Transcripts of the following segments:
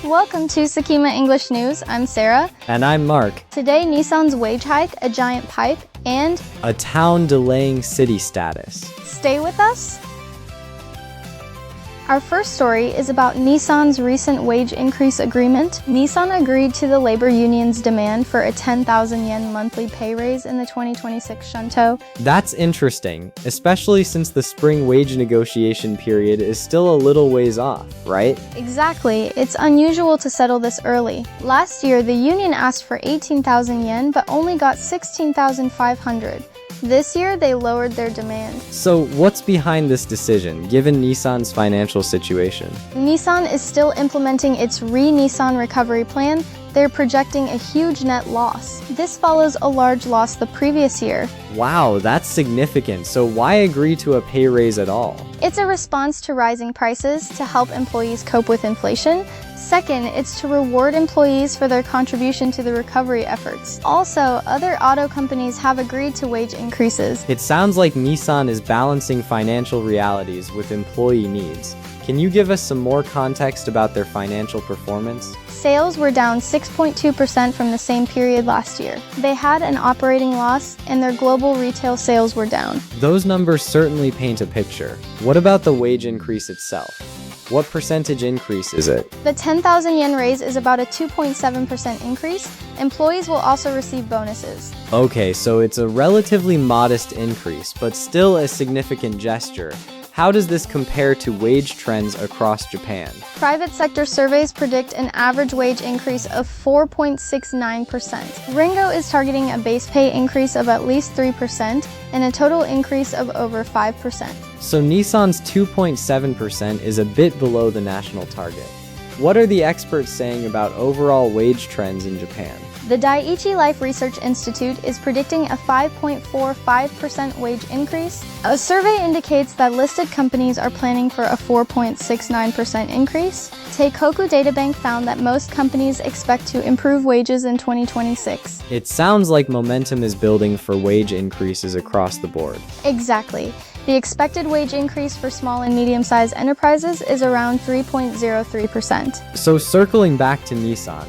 Welcome to Sukima English News. I'm Sarah. And I'm Mark. Today, Nissan's wage hike, a giant pipe, and a town delaying city status. Stay with us. Our first story is about Nissan's recent wage increase agreement. Nissan agreed to the labor union's demand for a 10,000 yen monthly pay raise in the 2026 Shunto. That's interesting, especially since the spring wage negotiation period is still a little ways off, right? Exactly. It's unusual to settle this early. Last year, the union asked for 18,000 yen but only got 16,500. This year, they lowered their demand. So what's behind this decision, given Nissan's financial situation? Nissan is still implementing its Nissan recovery plan. They're projecting a huge net loss. This follows a large loss the previous year. Wow, that's significant. So why agree to a pay raise at all? It's a response to rising prices to help employees cope with inflation. Second, it's to reward employees for their contribution to the recovery efforts. Also, other auto companies have agreed to wage increases. It sounds like Nissan is balancing financial realities with employee needs. Can you give us some more context about their financial performance? Sales were down 6.2% from the same period last year. They had an operating loss, and their global retail sales were down. Those numbers certainly paint a picture. What about the wage increase itself? What percentage increase is it? The 10,000 yen raise is about a 2.7% increase. Employees will also receive bonuses. Okay, so it's a relatively modest increase, but still a significant gesture. How does this compare to wage trends across Japan? Private sector surveys predict an average wage increase of 4.69%. Ringo is targeting a base pay increase of at least 3% and a total increase of over 5%. So Nissan's 2.7% is a bit below the national target. What are the experts saying about overall wage trends in Japan? The Daiichi Life Research Institute is predicting a 5.45% wage increase. A survey indicates that listed companies are planning for a 4.69% increase. Teikoku Databank found that most companies expect to improve wages in 2026. It sounds like momentum is building for wage increases across the board. Exactly. The expected wage increase for small and medium-sized enterprises is around 3.03%. So circling back to Nissan,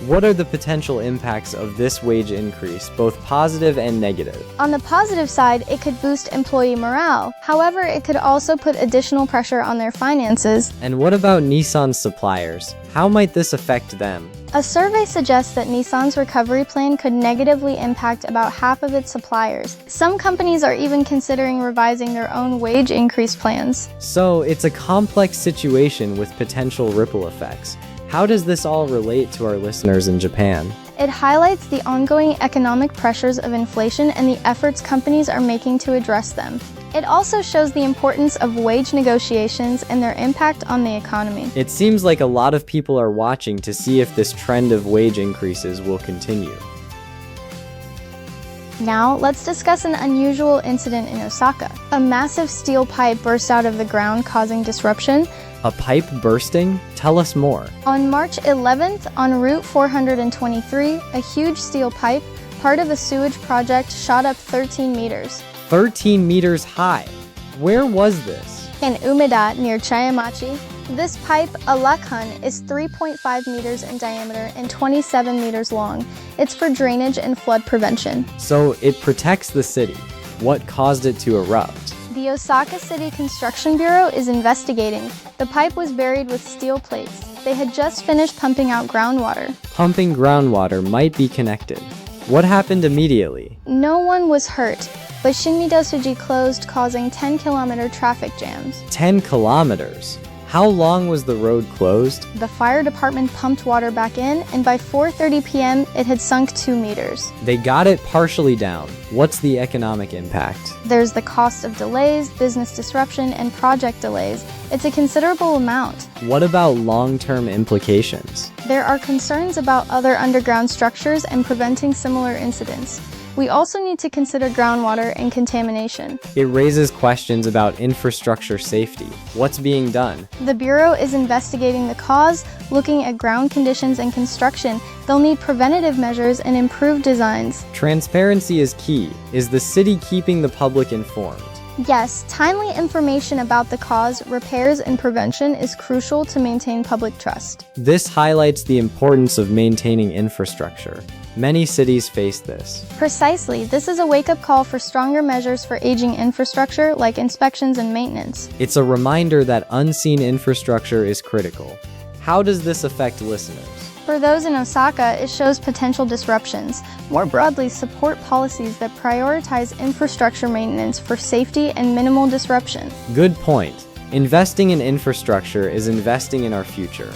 what are the potential impacts of this wage increase, both positive and negative? On the positive side, it could boost employee morale. However, it could also put additional pressure on their finances. And what about Nissan's suppliers? How might this affect them? A survey suggests that Nissan's recovery plan could negatively impact about half of its suppliers. Some companies are even considering revising their own wage increase plans. So it's a complex situation with potential ripple effects. How does this all relate to our listeners in Japan? It highlights the ongoing economic pressures of inflation and the efforts companies are making to address them. It also shows the importance of wage negotiations and their impact on the economy. It seems like a lot of people are watching to see if this trend of wage increases will continue. Now, let's discuss an unusual incident in Osaka. A massive steel pipe burst out of the ground, causing disruption. A pipe bursting? Tell us more. On March 11th, on Route 423, a huge steel pipe, part of a sewage project, shot up 13 meters. 13 meters high. Where was this? In Umeda, near Chayamachi. This pipe, a lakhan, is 3.5 meters in diameter and 27 meters long. It's for drainage and flood prevention. So it protects the city. What caused it to erupt? The Osaka City Construction Bureau is investigating. The pipe was buried with steel plates. They had just finished pumping out groundwater. Pumping groundwater might be connected. What happened immediately? No one was hurt, but Shinmidosuji closed, causing 10-kilometer traffic jams. 10 kilometers? How long was the road closed? The fire department pumped water back in, and by 4:30 p.m., it had sunk 2 meters. They got it partially down. What's the economic impact? There's the cost of delays, business disruption, and project delays. It's a considerable amount. What about long-term implications? There are concerns about other underground structures and preventing similar incidents. We also need to consider groundwater and contamination. It raises questions about infrastructure safety. What's being done? The Bureau is investigating the cause, looking at ground conditions and construction. They'll need preventative measures and improved designs. Transparency is key. Is the city keeping the public informed? Yes, timely information about the cause, repairs, and prevention is crucial to maintain public trust. This highlights the importance of maintaining infrastructure. Many cities face this. Precisely, this is a wake-up call for stronger measures for aging infrastructure like inspections and maintenance. It's a reminder that unseen infrastructure is critical. How does this affect listeners? For those in Osaka, it shows potential disruptions. More broadly, support policies that prioritize infrastructure maintenance for safety and minimal disruption. Good point. Investing in infrastructure is investing in our future.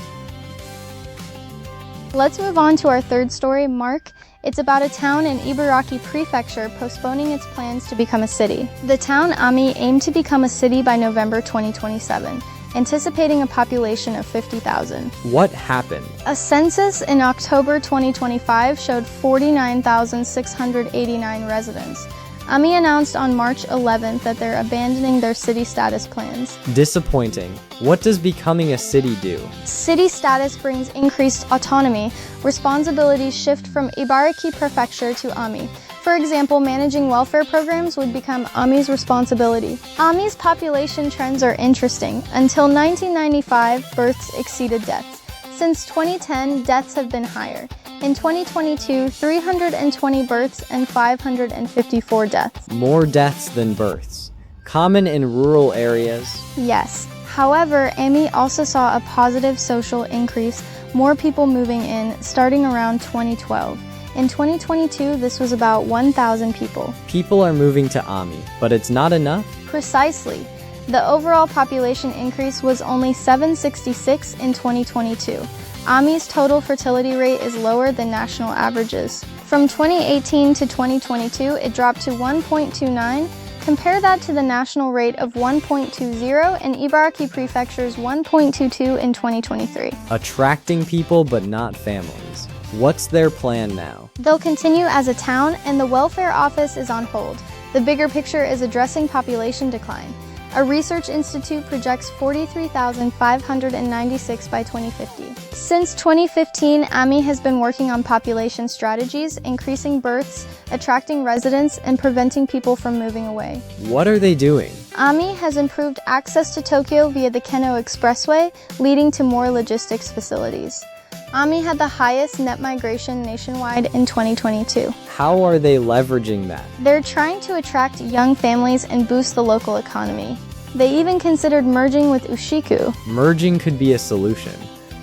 Let's move on to our third story, Mark. It's about a town in Ibaraki Prefecture postponing its plans to become a city. The town Ami aimed to become a city by November 2027. Anticipating a population of 50,000. What happened? A census in October 2025 showed 49,689 residents. Ami announced on March 11th that they're abandoning their city status plans. Disappointing. What does becoming a city do? City status brings increased autonomy. Responsibilities shift from Ibaraki Prefecture to Ami. For example, managing welfare programs would become Ami's responsibility. Ami's population trends are interesting. Until 1995, births exceeded deaths. Since 2010, deaths have been higher. In 2022, 320 births and 554 deaths. More deaths than births. Common in rural areas? Yes. However, Ami also saw a positive social increase, more people moving in, starting around 2012. In 2022, this was about 1,000 people. People are moving to Ami, but it's not enough? Precisely. The overall population increase was only 766 in 2022. Ami's total fertility rate is lower than national averages. From 2018 to 2022, it dropped to 1.29. Compare that to the national rate of 1.20 and Ibaraki Prefecture's 1.22 in 2023. Attracting people but not families. What's their plan now? They'll continue as a town, and the welfare office is on hold. The bigger picture is addressing population decline. A research institute projects 43,596 by 2050. Since 2015, Ami has been working on population strategies, increasing births, attracting residents, and preventing people from moving away. What are they doing? Ami has improved access to Tokyo via the Keno Expressway, leading to more logistics facilities. Ami had the highest net migration nationwide in 2022. How are they leveraging that? They're trying to attract young families and boost the local economy. They even considered merging with Ushiku. Merging could be a solution.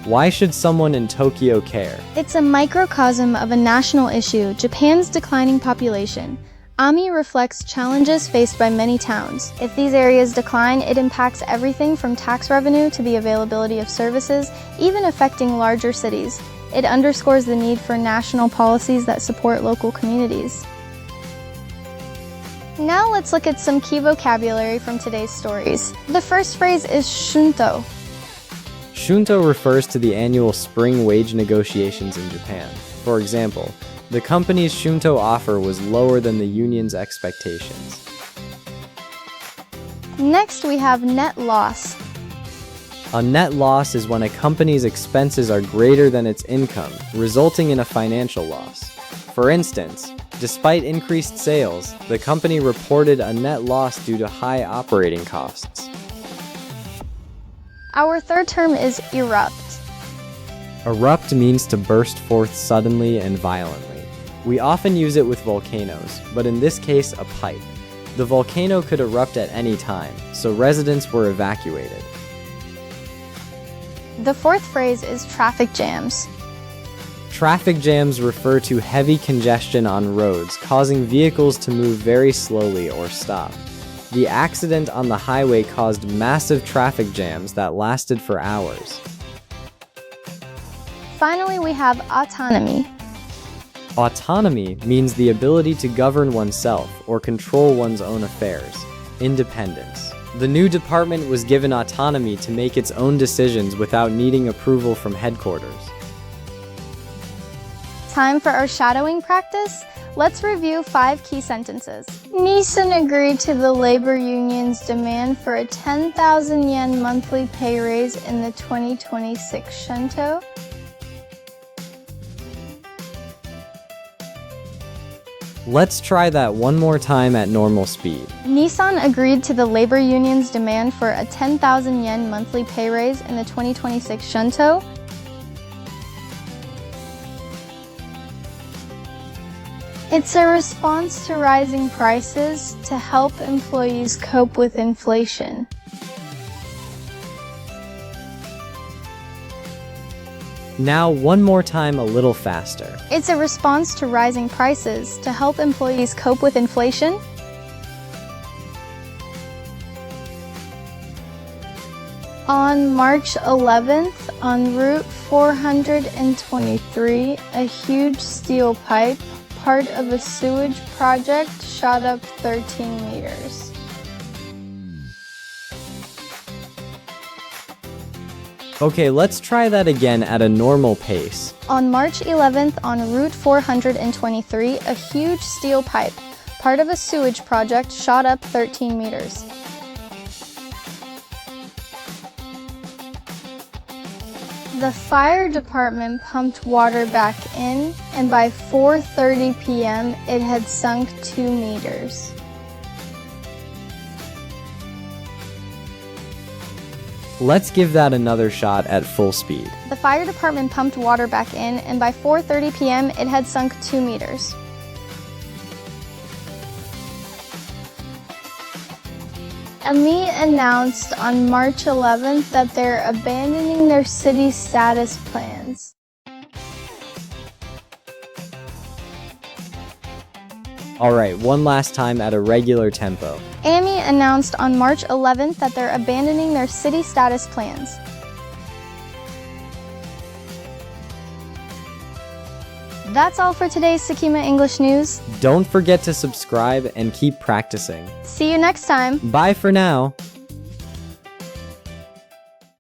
Why should someone in Tokyo care? It's a microcosm of a national issue, Japan's declining population. Ami reflects challenges faced by many towns. If these areas decline, it impacts everything from tax revenue to the availability of services, even affecting larger cities. It underscores the need for national policies that support local communities. Now let's look at some key vocabulary from today's stories. The first phrase is Shunto. Shunto refers to the annual spring wage negotiations in Japan. For example, the company's Shunto offer was lower than the union's expectations. Next, we have net loss. A net loss is when a company's expenses are greater than its income, resulting in a financial loss. For instance, despite increased sales, the company reported a net loss due to high operating costs. Our third term is erupt. Erupt means to burst forth suddenly and violently. We often use it with volcanoes, but in this case, a pipe. The volcano could erupt at any time, so residents were evacuated. The fourth phrase is traffic jams. Traffic jams refer to heavy congestion on roads, causing vehicles to move very slowly or stop. The accident on the highway caused massive traffic jams that lasted for hours. Finally, we have autonomy. Autonomy means the ability to govern oneself or control one's own affairs. Independence. The new department was given autonomy to make its own decisions without needing approval from headquarters. Time for our shadowing practice. Let's review 5 key sentences. Nissan agreed to the labor union's demand for a 10,000 yen monthly pay raise in the 2026 Shunto. Let's try that one more time at normal speed. Nissan agreed to the labor union's demand for a 10,000 yen monthly pay raise in the 2026 Shunto. It's a response to rising prices to help employees cope with inflation. Now one more time a little faster. It's a response to rising prices to help employees cope with inflation. On March 11th, on Route 423, a huge steel pipe, part of a sewage project, shot up 13 meters. Okay, let's try that again at a normal pace. On March 11th, on Route 423, a huge steel pipe, part of a sewage project, shot up 13 meters. The fire department pumped water back in, and by 4:30 p.m., it had sunk 2 meters. Let's give that another shot at full speed. The fire department pumped water back in, and by 4:30 p.m., it had sunk 2 meters. Ami announced on March 11th that they're abandoning their city status plans. Alright, one last time at a regular tempo. Ami announced on March 11th that they're abandoning their city status plans. That's all for today's Sukima English news. Don't forget to subscribe and keep practicing. See you next time. Bye for now.